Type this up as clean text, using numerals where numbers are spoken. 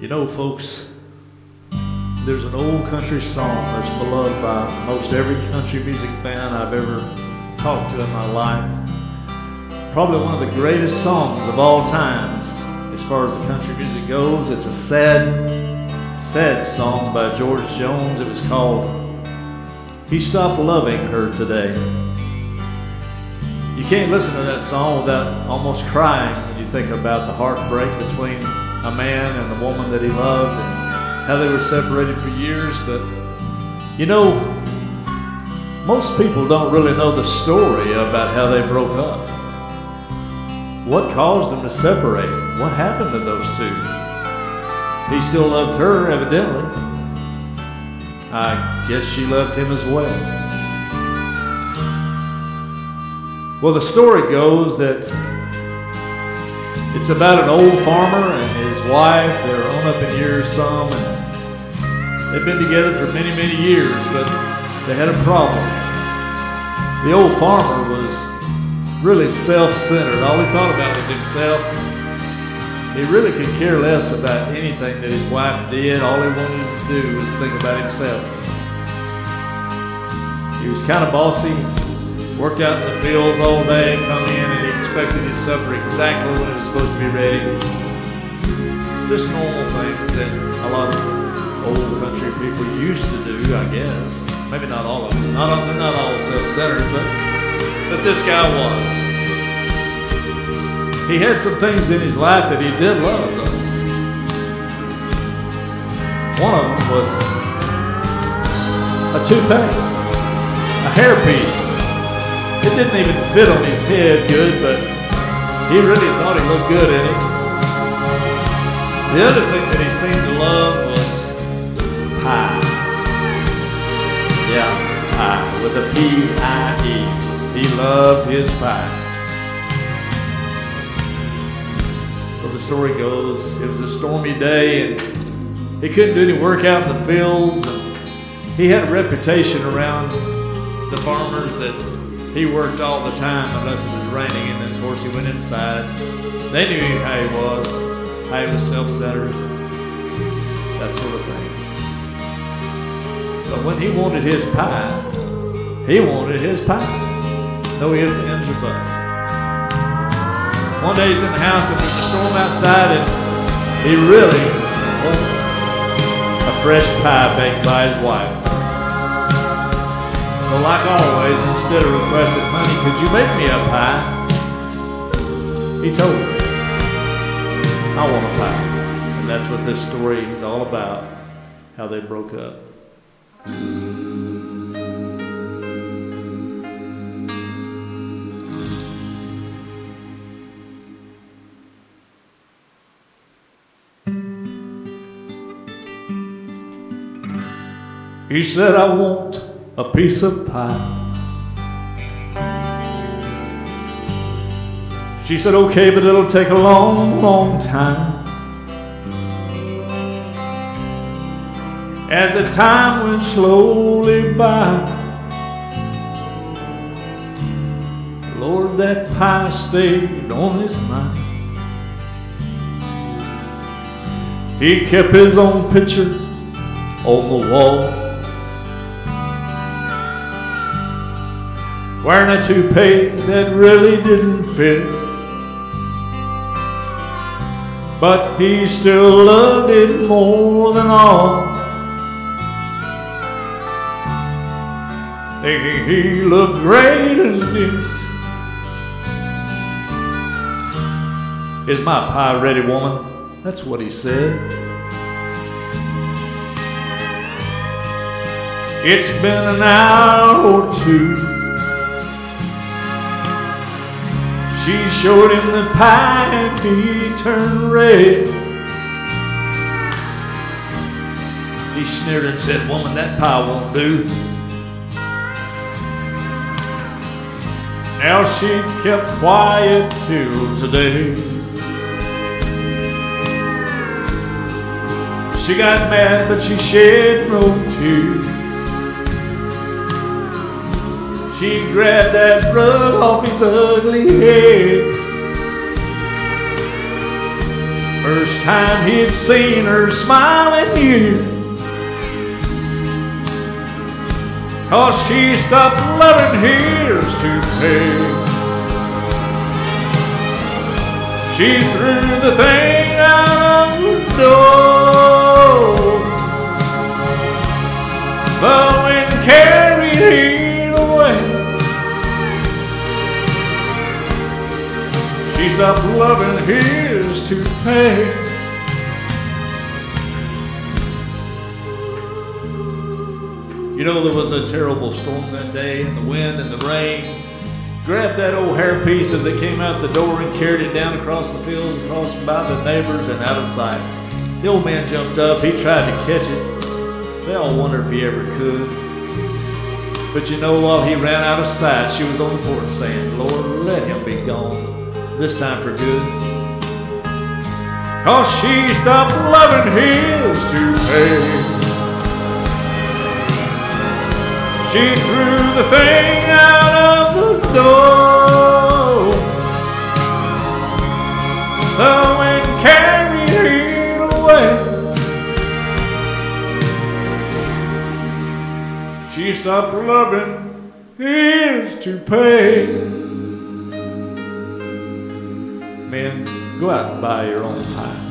You know, folks, there's an old country song that's beloved by most every country music fan I've ever talked to in my life. Probably one of the greatest songs of all times as far as the country music goes. It's a sad song by George Jones. It was called He Stopped Loving Her Today. You can't listen to that song without almost crying when you think about the heartbreak between a man and the woman that he loved and how they were separated for years. But you know, most people don't really know the story about how they broke up. What caused them to separate? What happened to those two? He still loved her, evidently. I guess she loved him as well. Well, the story goes that it's about an old farmer and his wife. They're on up in years some, and they've been together for many, many years, but they had a problem. The old farmer was really self-centered. All he thought about was himself. He really could care less about anything that his wife did. All he wanted to do was think about himself. He was kind of bossy. Worked out in the fields all day, come in, and he expected his supper exactly when it was supposed to be ready. Just normal things that a lot of old country people used to do, I guess. Maybe not all of them. They're not all self-centered, but this guy was. He had some things in his life that he did love, though. One of them was a toupee, a hairpiece. It didn't even fit on his head good, but he really thought he looked good in it. The other thing that he seemed to love was pie. Yeah, pie, with a P-I-E. He loved his pie. Well, the story goes, it was a stormy day, and he couldn't do any work out in the fields. He had a reputation around the farmers that he worked all the time unless it was raining, and then of course he went inside. They knew how he was self-centered, that sort of thing. But when he wanted his pie, he wanted his pie. No ifs, ands, or buts. One day he's in the house and there's a storm outside, and he really wants a fresh pie baked by his wife. So like always, instead of requesting, honey, could you make me a pie? He told her, I want a pie. And that's what this story is all about, how they broke up. He said, I want a piece of pie. She said, okay, but it'll take a long, long time. As the time went slowly by, Lord, that pie stayed on his mind. He kept his own picture on the wall, wearing a toupee that really didn't fit, but he still loved it more than all. Thinking he looked great in it. Is my pie ready, woman? That's what he said. It's been an hour or two. She showed him the pie and he turned red. He sneered and said, woman, that pie won't do. Now she kept quiet till today. She got mad, but she shed no tears. She grabbed that rug off his ugly head. First first time he'd seen her smiling year. 'Cause she stopped loving his toupee. She threw the thing out the door. The wind carried it away. She stopped loving his toupee. You know, there was a terrible storm that day, and the wind and the rain grabbed that old hairpiece as it came out the door and carried it down across the fields, across by the neighbors, and out of sight. The old man jumped up. He tried to catch it. They all wondered if he ever could. But you know, while he ran out of sight, she was on the porch saying, Lord, let him be gone, this time for good. 'Cause she stopped loving his toupee. She threw the thing out of the door. The wind carried it away. She stopped loving his toupee. Men, go out and buy your own pie.